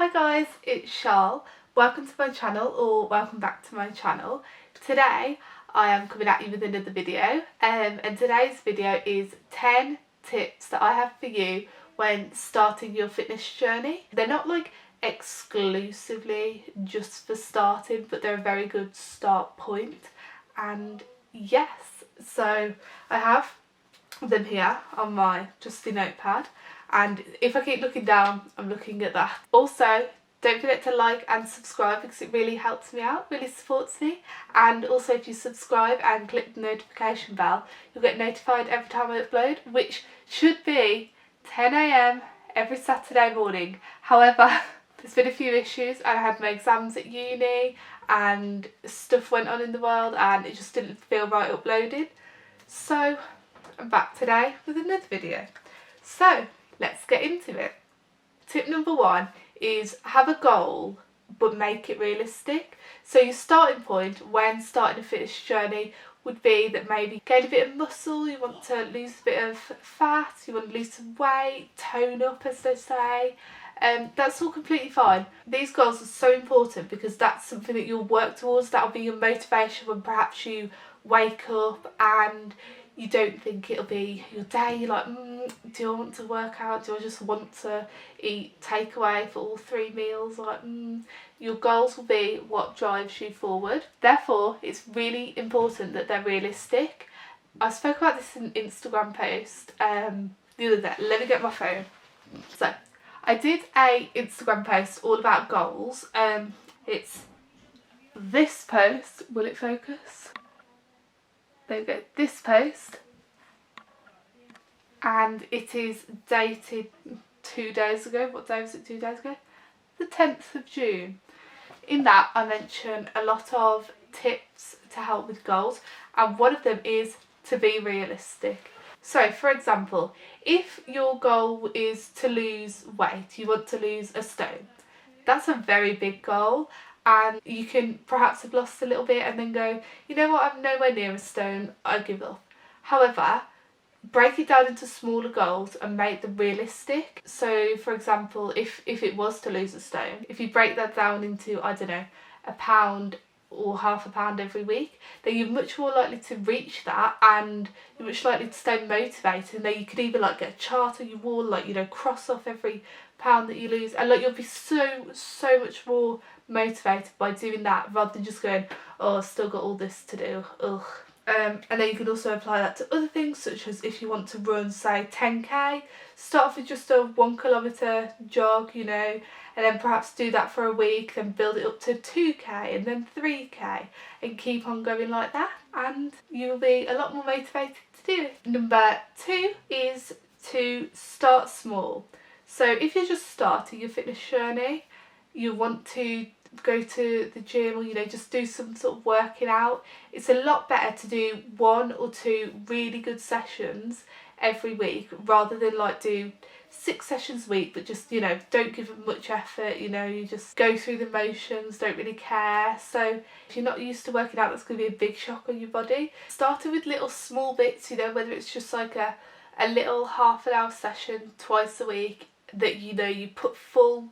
Hi guys, it's Charl. Welcome to my channel, or welcome back to my channel. Today I am coming at you with another video, and today's video is 10 tips that I have for you when starting your fitness journey. They're not like exclusively just for starting, but they're a very good start point. And yes, so I have them here on my trusty notepad, and if I keep looking down, I'm looking at that. Also, don't forget to like and subscribe because it really helps me out, really supports me. And also, if you subscribe and click the notification bell, you'll get notified every time I upload, which should be 10 AM every Saturday morning. However, there's been a few issues. I had my exams at uni and stuff went on in the world and it just didn't feel right uploading. So I'm back today with another video. So let's get into it. Tip number one is have a goal but make it realistic. So your starting point when starting a fitness journey would be that maybe gain a bit of muscle, you want to lose a bit of fat, you want to lose some weight, tone up as they say. That's all completely fine. These goals are so important because that's something that you'll work towards. That'll be your motivation when perhaps you wake up and you don't think it'll be your day. You're like, do I want to work out? Do I just want to eat takeaway for all 3 meals? Like, your goals will be what drives you forward. Therefore, it's really important that they're realistic. I spoke about this in an Instagram post the other day. Let me get my phone. So, I did a Instagram post all about goals. It's this post. Will it focus? There we go, this post, and it is dated 2 days ago. What day was it 2 days ago? The 10th of June. In that I mention a lot of tips to help with goals, and one of them is to be realistic. So for example, if your goal is to lose weight, you want to lose a stone, that's a very big goal. And you can perhaps have lost a little bit and then go, you know what, I'm nowhere near a stone, I give up. However, break it down into smaller goals and make them realistic. So for example, if it was to lose a stone, if you break that down into, I don't know, a pound or half a pound every week, then you're much more likely to reach that and you're much likely to stay motivated. And then you could even like get a chart on your wall, like, you know, cross off every pound that you lose, and like you'll be so much more motivated by doing that rather than just going, oh, I've still got all this to do, ugh. And then you can also apply that to other things, such as if you want to run, say, 10k, start off with just a 1 kilometre jog, you know, and then perhaps do that for a week, then build it up to 2k and then 3k, and keep on going like that, and you will be a lot more motivated to do it. Number 2 is to start small. So if you're just starting your fitness journey, you want to go to the gym, or, you know, just do some sort of working out, it's a lot better to do 1 or 2 really good sessions every week rather than like do 6 sessions a week but just, you know, don't give it much effort, you know, you just go through the motions, don't really care. So if you're not used to working out, that's going to be a big shock on your body. Starting with little small bits, you know, whether it's just like a little half an hour session twice a week that, you know, you put full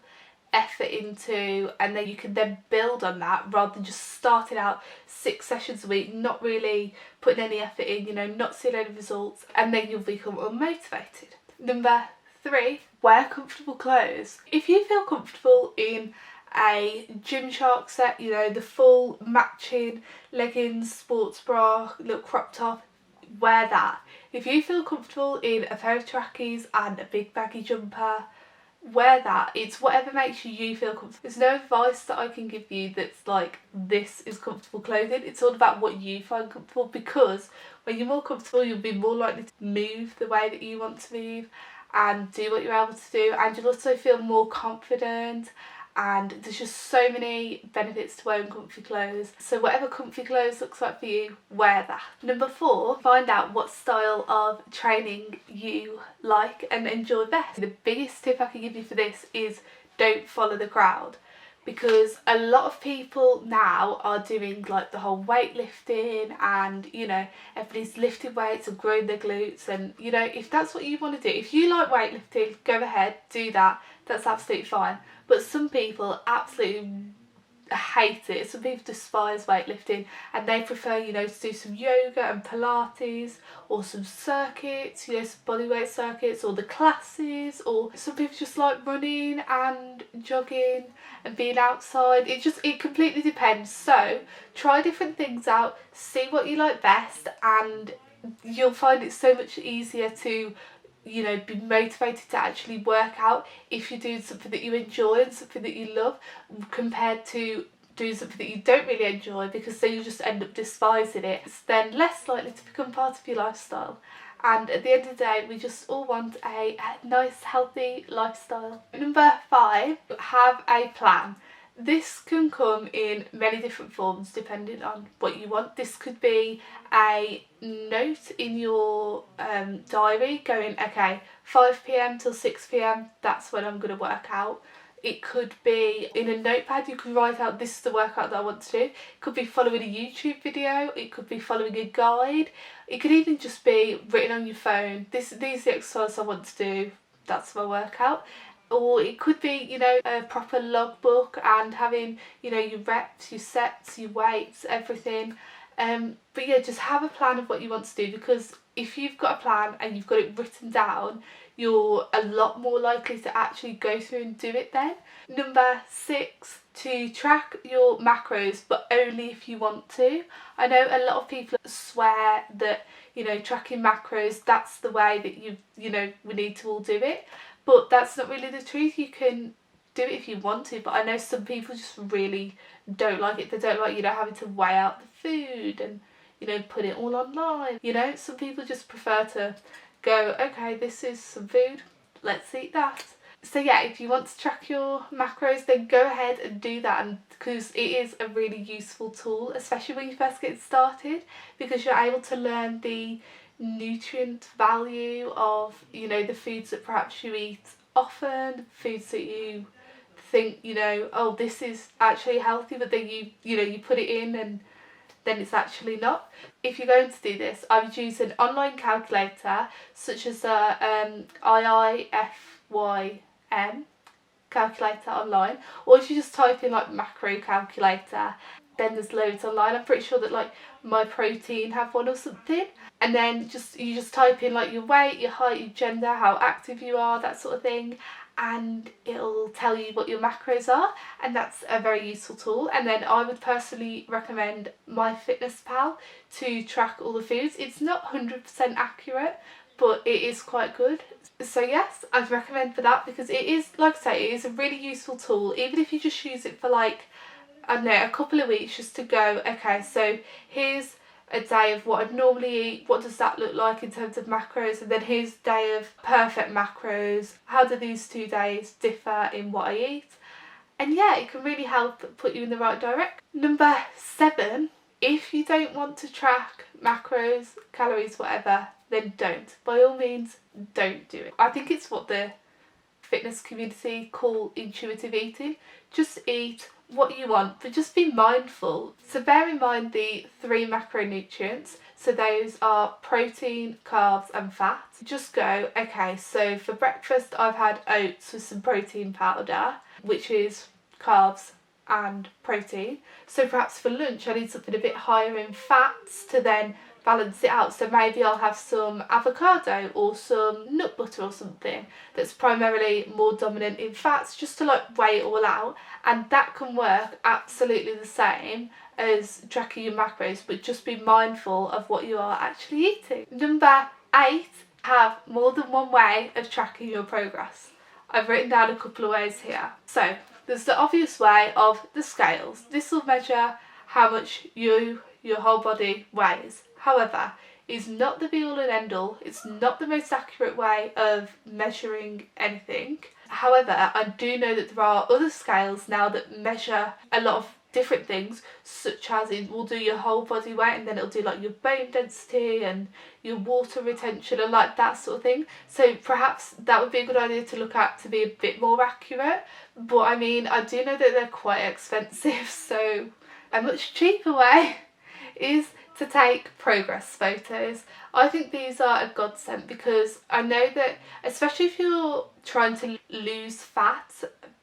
effort into, and then you can then build on that rather than just starting out 6 sessions a week, not really putting any effort in, you know, not seeing any results, and then you'll become unmotivated. Number 3, wear comfortable clothes. If you feel comfortable in a Gymshark set, you know, the full matching leggings, sports bra, little crop top, wear that. If you feel comfortable in a pair of trackies and a big baggy jumper, wear that. It's whatever makes you feel comfortable. There's no advice that I can give you that's like, this is comfortable clothing. It's all about what you find comfortable, because when you're more comfortable, you'll be more likely to move the way that you want to move and do what you're able to do, and you'll also feel more confident. And there's just so many benefits to wearing comfy clothes. So whatever comfy clothes looks like for you, wear that. Number 4, find out what style of training you like and enjoy best. The biggest tip I can give you for this is don't follow the crowd, because a lot of people now are doing like the whole weightlifting, and, you know, everybody's lifting weights and growing their glutes, and, you know, if that's what you want to do, if you like weightlifting, go ahead, do that, that's absolutely fine. but some people absolutely hate it. Some people despise weightlifting and they prefer, you know, to do some yoga and Pilates or some circuits, you know, some bodyweight circuits or the classes, or some people just like running and jogging and being outside. It completely depends. So try different things out, see what you like best, and you'll find it so much easier to, you know, be motivated to actually work out if you're doing something that you enjoy and something that you love, compared to doing something that you don't really enjoy, because then you just end up despising it. It's then less likely to become part of your lifestyle. And at the end of the day, we just all want a nice, healthy lifestyle. Number 5, have a plan. This can come in many different forms depending on what you want. This could be a note in your diary going, okay, 5 p.m. till 6 p.m, that's when I'm going to work out. It could be in a notepad, you could write out, this is the workout that I want to do. It could be following a YouTube video, it could be following a guide, it could even just be written on your phone. These are the exercises I want to do, that's my workout. Or it could be, you know, a proper logbook and having, you know, your reps, your sets, your weights, everything. But yeah, just have a plan of what you want to do, because if you've got a plan and you've got it written down, you're a lot more likely to actually go through and do it then. Number 6, to track your macros, but only if you want to. I know a lot of people swear that, you know, tracking macros, that's the way that you know, we need to all do it. But that's not really the truth. You can do it if you want to, but I know some people just really don't like it. They don't like, you know, having to weigh out the food and, you know, put it all online. You know, some people just prefer to go, okay, this is some food, let's eat that. So yeah, if you want to track your macros, then go ahead and do that, and because it is a really useful tool, especially when you first get started, because you're able to learn the nutrient value of, you know, the foods that perhaps you eat often, foods that you think, you know, oh, this is actually healthy, but then you know, you put it in and then it's actually not. If you're going to do this, I would use an online calculator such as a IIFYM calculator online, or if you just type in like macro calculator, then there's loads online. I'm pretty sure that like My Protein have one or something, and then you just type in like your weight, your height, your gender, how active you are, that sort of thing, and it'll tell you what your macros are, and that's a very useful tool. And then I would personally recommend MyFitnessPal to track all the foods. It's not 100% accurate, but it is quite good. So yes, I'd recommend for that, because it is, like I say, it is a really useful tool, even if you just use it for like, I don't know, a couple of weeks, just to go, okay, so here's a day of what I'd normally eat, what does that look like in terms of macros, and then here's a day of perfect macros, how do these 2 days differ in what I eat. And yeah, it can really help put you in the right direction. Number 7, if you don't want to track macros, calories, whatever, then don't. By all means, don't do it. I think it's what the fitness community call intuitive eating. Just eat what you want, but just be mindful. So bear in mind the 3 macronutrients. So those are protein, carbs and fat. Just go, okay, so for breakfast I've had oats with some protein powder, which is carbs and protein. So perhaps for lunch I need something a bit higher in fats to then balance it out. So maybe I'll have some avocado or some nut butter or something that's primarily more dominant in fats, just to like weigh it all out. And that can work absolutely the same as tracking your macros, but just be mindful of what you are actually eating. Number 8, have more than one way of tracking your progress. I've written down a couple of ways here. So there's the obvious way of the scales. This will measure how much your whole body weighs. However, it's not the be all and end all. It's not the most accurate way of measuring anything. However, I do know that there are other scales now that measure a lot of different things, such as it will do your whole body weight, and then it'll do like your bone density and your water retention and like that sort of thing. So perhaps that would be a good idea to look at to be a bit more accurate. But I mean, I do know that they're quite expensive, so a much cheaper way is to take progress photos. I think these are a godsend, because I know that especially if you're trying to lose fat,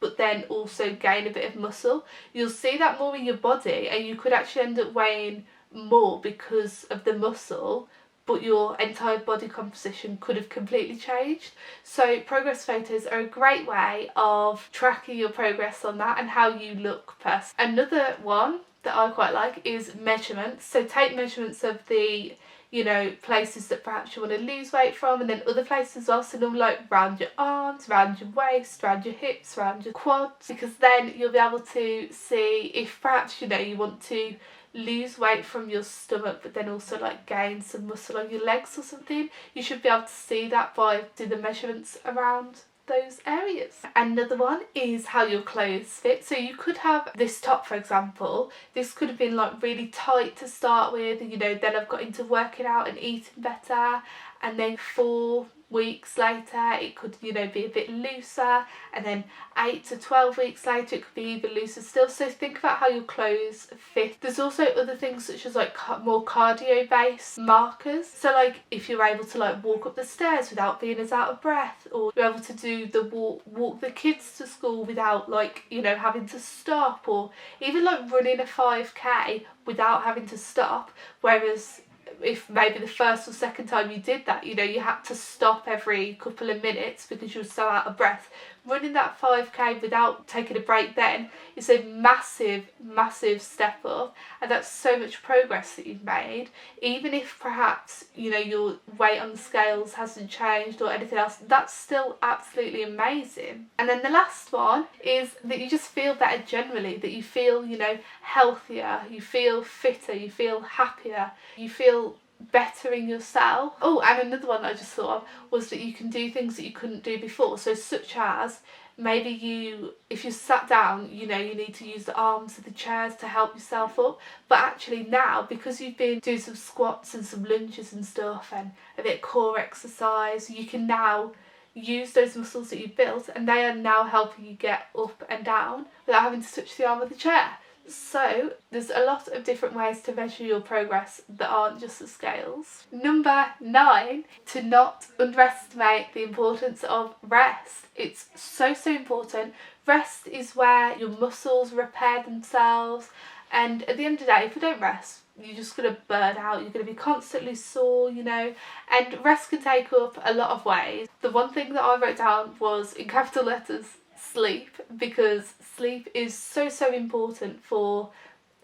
but then also gain a bit of muscle. You'll see that more in your body, and you could actually end up weighing more because of the muscle, but your entire body composition could have completely changed. So progress photos are a great way of tracking your progress on that and how you look personally. Another one that I quite like is measurements. So take measurements of the, you know, places that perhaps you want to lose weight from, and then other places as well. So normally like round your arms, round your waist, round your hips, round your quads, because then you'll be able to see if perhaps, you know, you want to lose weight from your stomach but then also like gain some muscle on your legs or something. You should be able to see that by doing the measurements around those areas. Another one is how your clothes fit. So you could have this top, for example. This could have been like really tight to start with, you know, then I've got into working out and eating better, and then 4 weeks later it could, you know, be a bit looser, and then 8 to 12 weeks later it could be even looser still. So think about how your clothes fit. There's also other things such as like more cardio based markers. So like if you're able to like walk up the stairs without being as out of breath, or you're able to do the walk the kids to school without like, you know, having to stop, or even like running a 5k without having to stop, whereas if maybe the first or second time you did that, you know, you had to stop every couple of minutes because you were so out of breath. Running that 5k without taking a break then is a massive step up, and that's so much progress that you've made, even if perhaps, you know, your weight on the scales hasn't changed or anything else. That's still absolutely amazing. And then the last one is that you just feel better generally, that you feel, you know, healthier, you feel fitter, you feel happier, you feel better in yourself. Oh, and another one that I just thought of was that you can do things that you couldn't do before. So such as maybe you, if you sat down, you know, you need to use the arms of the chairs to help yourself up, but actually now, because you've been doing some squats and some lunges and stuff and a bit of core exercise, you can now use those muscles that you've built, and they are now helping you get up and down without having to touch the arm of the chair. So there's a lot of different ways to measure your progress that aren't just the scales. Number 9, to not underestimate the importance of rest. It's so important. Rest is where your muscles repair themselves, and at the end of the day, if you don't rest, you're just going to burn out, you're going to be constantly sore, you know, and rest can take up a lot of ways. The one thing that I wrote down was, in capital letters, sleep, because sleep is so important for,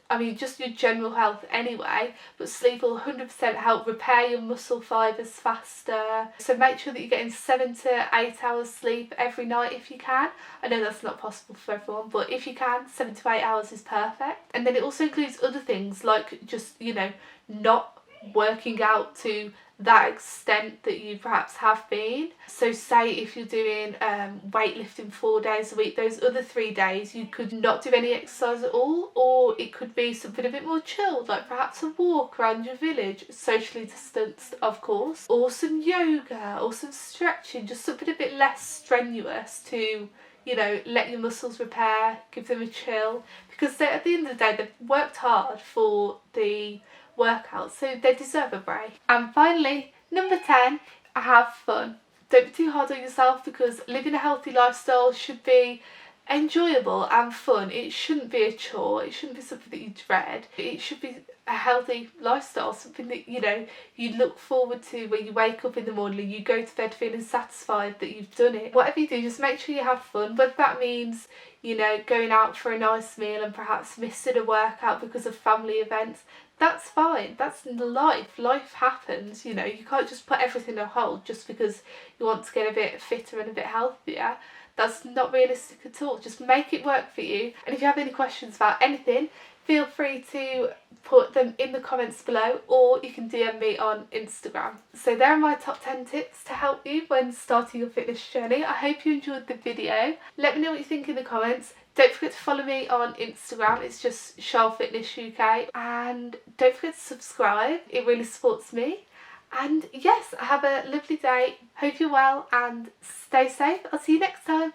I mean, just your general health anyway, but sleep will 100% help repair your muscle fibres faster. So make sure that you're getting 7 to 8 hours sleep every night if you can. I know that's not possible for everyone, but if you can, 7 to 8 hours is perfect. And then it also includes other things like just, you know, not working out to that extent that you perhaps have been. So say if you're doing weightlifting 4 days a week, those other 3 days you could not do any exercise at all, or it could be something a bit more chilled, like perhaps a walk around your village, socially distanced of course, or some yoga or some stretching, just something a bit less strenuous to, you know, let your muscles repair, give them a chill, because at the end of the day they've worked hard for the workout, so they deserve a break. And finally, number 10, have fun. Don't be too hard on yourself, because living a healthy lifestyle should be enjoyable and fun. It shouldn't be a chore, it shouldn't be something that you dread. It should be a healthy lifestyle, something that, you know, you look forward to when you wake up in the morning and you go to bed feeling satisfied that you've done it. Whatever you do, just make sure you have fun, whether that means, you know, going out for a nice meal and perhaps missing a workout because of family events. That's fine, that's life. Life happens, you know, you can't just put everything on hold just because you want to get a bit fitter and a bit healthier. That's not realistic at all. Just make it work for you. And if you have any questions about anything, feel free to put them in the comments below, or you can DM me on Instagram. So there are my top 10 tips to help you when starting your fitness journey. I hope you enjoyed the video. Let me know what you think in the comments. Don't forget to follow me on Instagram, it's just CharlFitnessUK, and don't forget to subscribe, it really supports me. And yes, have a lovely day, hope you're well and stay safe. I'll see you next time.